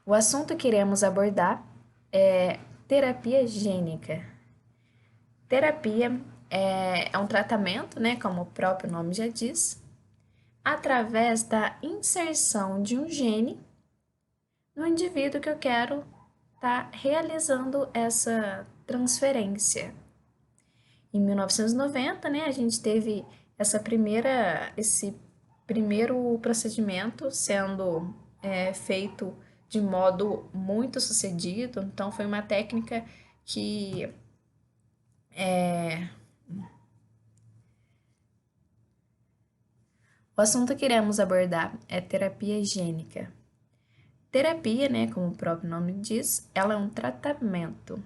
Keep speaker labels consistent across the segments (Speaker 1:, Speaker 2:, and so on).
Speaker 1: O assunto que iremos abordar é terapia gênica. Terapia é um tratamento, né, como o próprio nome já diz, através da inserção de um gene no indivíduo que eu quero estar realizando essa transferência. Em 1990, né, a gente teve esse primeiro procedimento sendo feito de modo muito sucedido. Então, foi uma técnica que o assunto que iremos abordar é terapia gênica. Terapia, né, como o próprio nome diz, ela é um tratamento.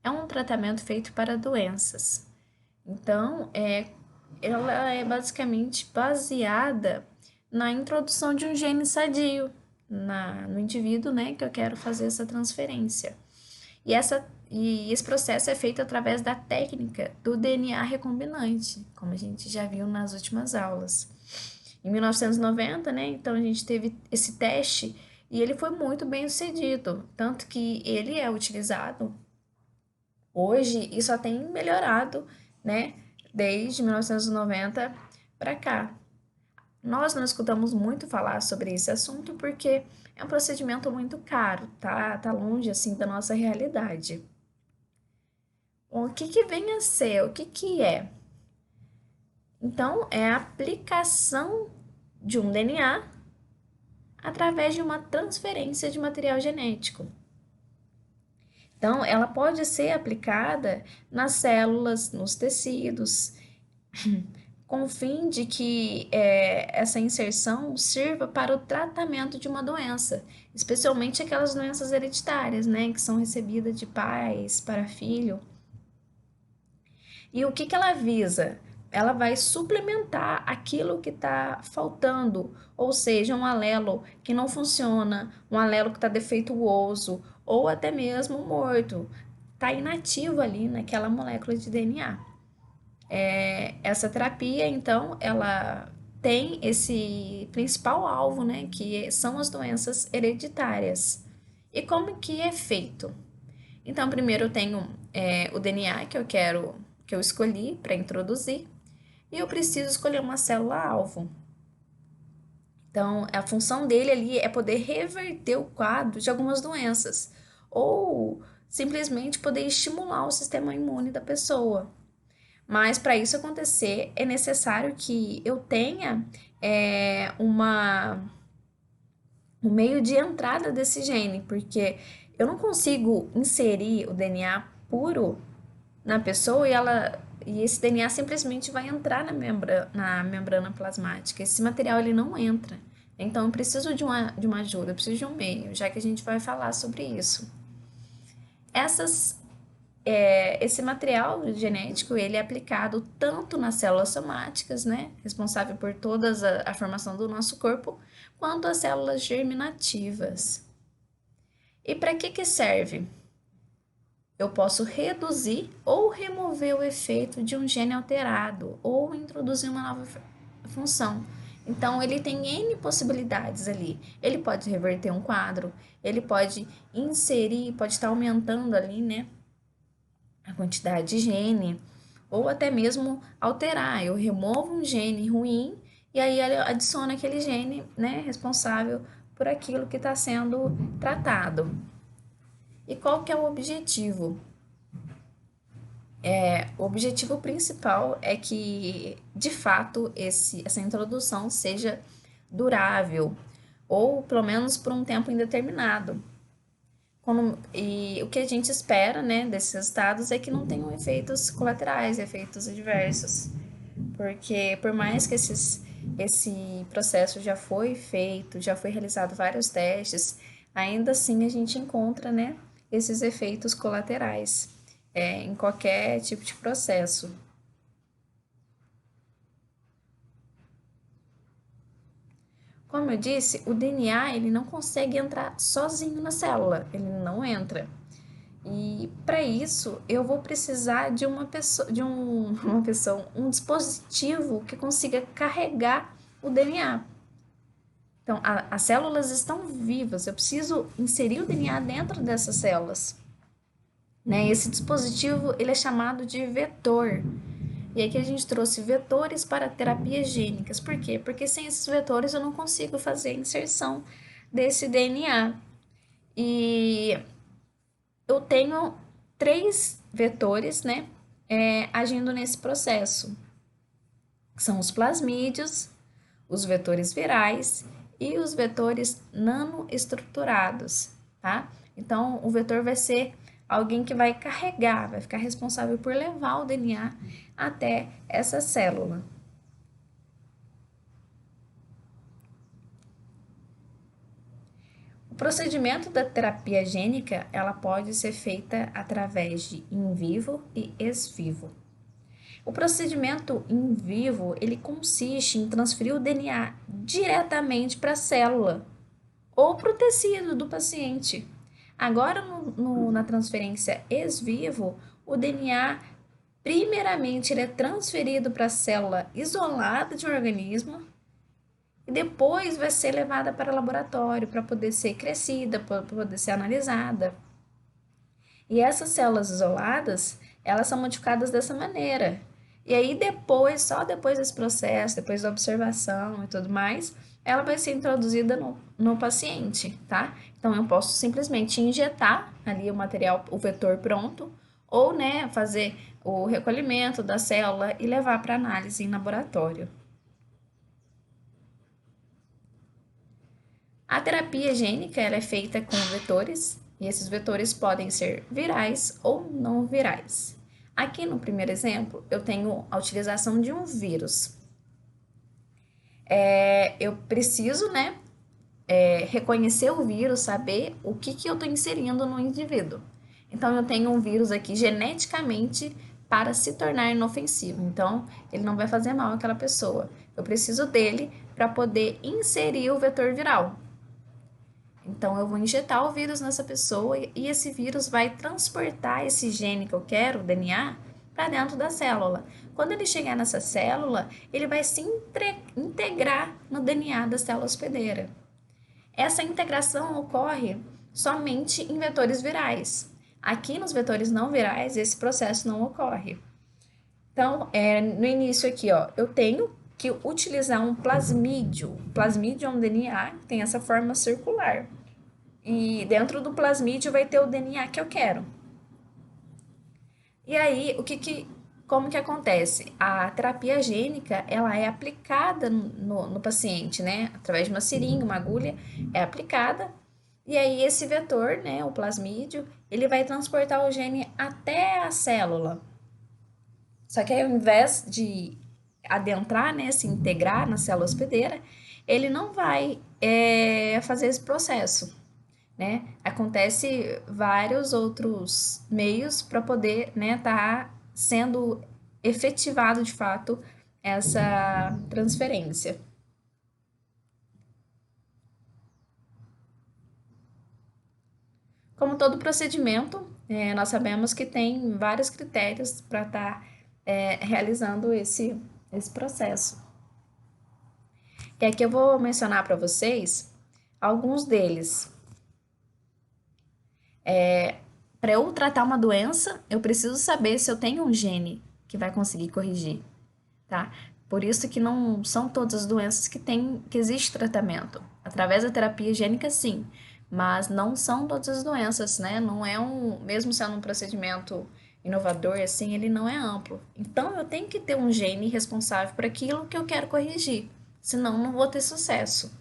Speaker 1: É um tratamento feito para doenças. Então, ela é basicamente baseada na introdução de um gene sadio no indivíduo, né, que eu quero fazer essa transferência. E esse processo é feito através da técnica do DNA recombinante, como a gente já viu nas últimas aulas. Em 1990, né, então a gente teve esse teste e ele foi muito bem sucedido, tanto que ele é utilizado hoje e só tem melhorado, né, desde 1990 para cá. Nós não escutamos muito falar sobre esse assunto porque é um procedimento muito caro, tá longe assim da nossa realidade. O que vem a ser? O que é? Então, é a aplicação de um DNA através de uma transferência de material genético. Então, ela pode ser aplicada nas células, nos tecidos, com o fim de que essa inserção sirva para o tratamento de uma doença, especialmente aquelas doenças hereditárias, né, que são recebidas de pais para filho. E o que ela visa? Ela vai suplementar aquilo que está faltando, ou seja, um alelo que não funciona, um alelo que está defeituoso, ou até mesmo morto, está inativo ali naquela molécula de DNA. Essa terapia, então, ela tem esse principal alvo, né, que são as doenças hereditárias. E como que é feito? Então, primeiro eu tenho o DNA que eu escolhi para introduzir, e eu preciso escolher uma célula-alvo. Então, a função dele ali é poder reverter o quadro de algumas doenças, ou simplesmente poder estimular o sistema imune da pessoa. Mas para isso acontecer, é necessário que eu tenha um meio de entrada desse gene, porque eu não consigo inserir o DNA puro na pessoa e esse DNA simplesmente vai entrar na membrana plasmática. Esse material ele não entra. Então eu preciso de uma ajuda, eu preciso de um meio, já que a gente vai falar sobre isso. Esse material genético ele é aplicado tanto nas células somáticas, né, responsável por toda a formação do nosso corpo, quanto as células germinativas. E para que serve? Eu posso reduzir ou remover o efeito de um gene alterado ou introduzir uma nova função. Então, ele tem N possibilidades ali. Ele pode reverter um quadro, ele pode inserir, pode estar aumentando ali, né, a quantidade de gene, ou até mesmo alterar. Eu removo um gene ruim e aí ele adiciona aquele gene, né, responsável por aquilo que está sendo tratado. E qual que é o objetivo? O objetivo principal é que, de fato, essa introdução seja durável, ou pelo menos por um tempo indeterminado. E o que a gente espera, né, desses resultados é que não tenham efeitos colaterais, efeitos adversos. Porque por mais que esse processo já foi feito, já foi realizado vários testes, ainda assim a gente encontra, né, esses efeitos colaterais em qualquer tipo de processo. Como eu disse, o DNA ele não consegue entrar sozinho na célula, ele não entra. E para isso eu vou precisar de uma pessoa, uma pessoa, um dispositivo que consiga carregar o DNA. Então, as células estão vivas, eu preciso inserir o DNA dentro dessas células. Né? Esse dispositivo ele é chamado de vetor. E aqui a gente trouxe vetores para terapias gênicas. Por quê? Porque sem esses vetores eu não consigo fazer a inserção desse DNA. E eu tenho 3 vetores, né, agindo nesse processo. São os plasmídeos, os vetores virais e os vetores nanoestruturados, tá? Então, o vetor vai ser alguém que vai carregar, vai ficar responsável por levar o DNA até essa célula. O procedimento da terapia gênica, ela pode ser feita através de in vivo e ex vivo. O procedimento in vivo, ele consiste em transferir o DNA diretamente para a célula ou para o tecido do paciente. Agora, na transferência ex vivo, o DNA, primeiramente, ele é transferido para a célula isolada de um organismo e depois vai ser levada para o laboratório para poder ser crescida, para poder ser analisada. E essas células isoladas, elas são modificadas dessa maneira. E aí depois, só depois desse processo, depois da observação e tudo mais, ela vai ser introduzida no paciente, tá? Então eu posso simplesmente injetar ali o material, o vetor pronto, ou né, fazer o recolhimento da célula e levar para análise em laboratório. A terapia gênica ela é feita com vetores, e esses vetores podem ser virais ou não virais. Aqui no primeiro exemplo, eu tenho a utilização de um vírus. Eu preciso, né, reconhecer o vírus, saber o que eu estou inserindo no indivíduo. Então, eu tenho um vírus aqui geneticamente para se tornar inofensivo. Então, ele não vai fazer mal àquela pessoa. Eu preciso dele para poder inserir o vetor viral. Então, eu vou injetar o vírus nessa pessoa e esse vírus vai transportar esse gene que eu quero, o DNA, para dentro da célula. Quando ele chegar nessa célula, ele vai se integrar no DNA da célula hospedeira. Essa integração ocorre somente em vetores virais. Aqui nos vetores não virais, esse processo não ocorre. Então, no início aqui, ó, eu tenho que utilizar um plasmídio. Plasmídio é um DNA que tem essa forma circular. E dentro do plasmídio vai ter o DNA que eu quero. E aí, como que acontece? A terapia gênica, ela é aplicada no paciente, né? Através de uma seringa, uma agulha, é aplicada. E aí, esse vetor, né, o plasmídio, ele vai transportar o gene até a célula. Só que aí, ao invés de adentrar, né, se integrar na célula hospedeira, ele não vai fazer esse processo. Né? Acontece vários outros meios para poder, né, tá sendo efetivado de fato essa transferência. Como todo procedimento, nós sabemos que tem vários critérios para estar realizando esse processo. E aqui eu vou mencionar para vocês alguns deles. Para eu tratar uma doença, eu preciso saber se eu tenho um gene que vai conseguir corrigir, tá? Por isso que não são todas as doenças que existe tratamento. Através da terapia gênica, sim, mas não são todas as doenças, né? Não é mesmo sendo um procedimento inovador, assim, ele não é amplo. Então, eu tenho que ter um gene responsável por aquilo que eu quero corrigir, senão não vou ter sucesso.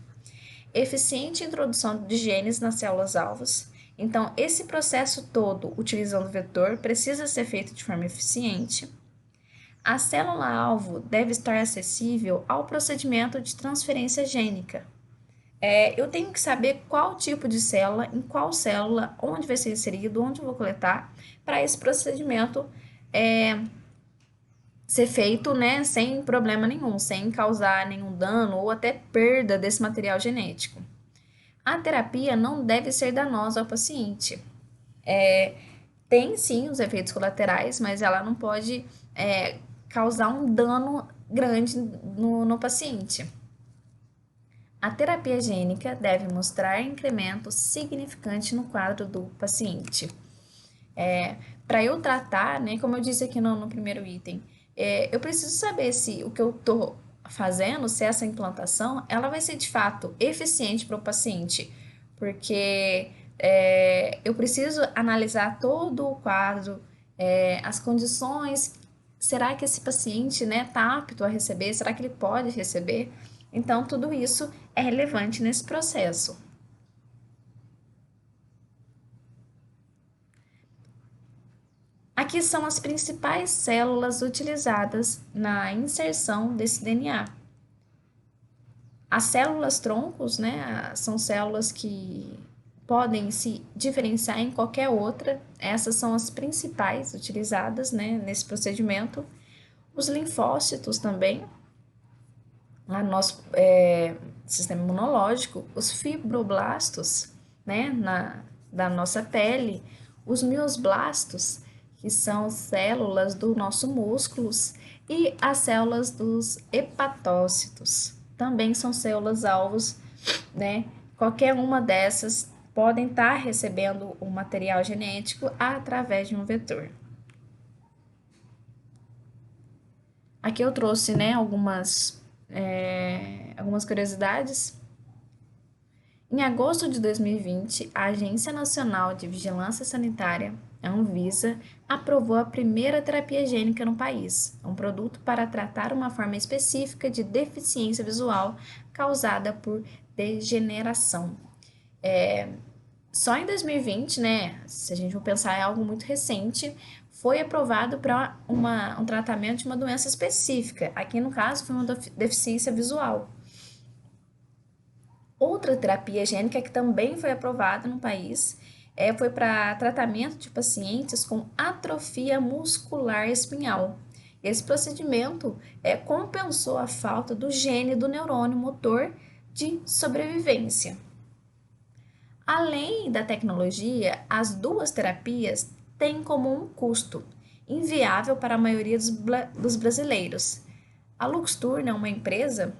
Speaker 1: Eficiente introdução de genes nas células-alvos. Então, esse processo todo, utilizando o vetor, precisa ser feito de forma eficiente. A célula-alvo deve estar acessível ao procedimento de transferência gênica. Eu tenho que saber qual tipo de célula, em qual célula, onde vai ser inserido, onde eu vou coletar, para esse procedimento ser feito, né, sem problema nenhum, sem causar nenhum dano ou até perda desse material genético. A terapia não deve ser danosa ao paciente. Tem sim os efeitos colaterais, mas ela não pode causar um dano grande no paciente. A terapia gênica deve mostrar incremento significante no quadro do paciente. Para eu tratar, né, como eu disse aqui no primeiro item, eu preciso saber se o que eu estou fazendo, se essa implantação, ela vai ser de fato eficiente para o paciente, porque eu preciso analisar todo o quadro, as condições. Será que esse paciente, né, está apto a receber? Será que ele pode receber? Então, tudo isso é relevante nesse processo. Aqui são as principais células utilizadas na inserção desse DNA. As células troncos, né, são células que podem se diferenciar em qualquer outra. Essas são as principais utilizadas, né, nesse procedimento. Os linfócitos também, lá no nosso sistema imunológico, os fibroblastos, né, da nossa pele, os miosblastos, que são células do nosso músculos, e as células dos hepatócitos, também são células alvos, né? Qualquer uma dessas podem estar recebendo um material genético através de um vetor. Aqui eu trouxe, né, algumas curiosidades. Em agosto de 2020, a Agência Nacional de Vigilância Sanitária, a Anvisa, aprovou a primeira terapia gênica no país, um produto para tratar uma forma específica de deficiência visual causada por degeneração. Só em 2020, né, se a gente for pensar, é algo muito recente, foi aprovado para um tratamento de uma doença específica. Aqui, no caso, foi uma deficiência visual. Outra terapia gênica que também foi aprovada no país foi para tratamento de pacientes com atrofia muscular espinhal. Esse procedimento compensou a falta do gene do neurônio motor de sobrevivência. Além da tecnologia, as duas terapias têm em comum um custo inviável para a maioria dos brasileiros. A Luxturna é uma empresa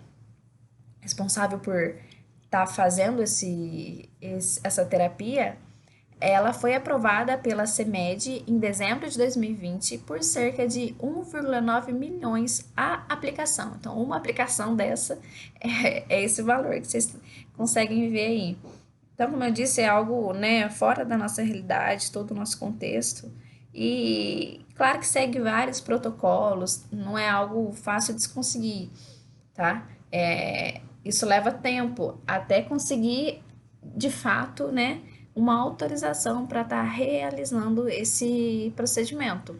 Speaker 1: responsável por estar fazendo essa terapia. Ela foi aprovada pela CMED em dezembro de 2020 por cerca de 1,9 milhões a aplicação. Então, uma aplicação dessa é esse valor que vocês conseguem ver aí. Então, como eu disse, é algo, né, fora da nossa realidade, todo o nosso contexto. E claro que segue vários protocolos, não é algo fácil de se conseguir, tá? Isso leva tempo até conseguir, de fato, né, uma autorização para estar realizando esse procedimento.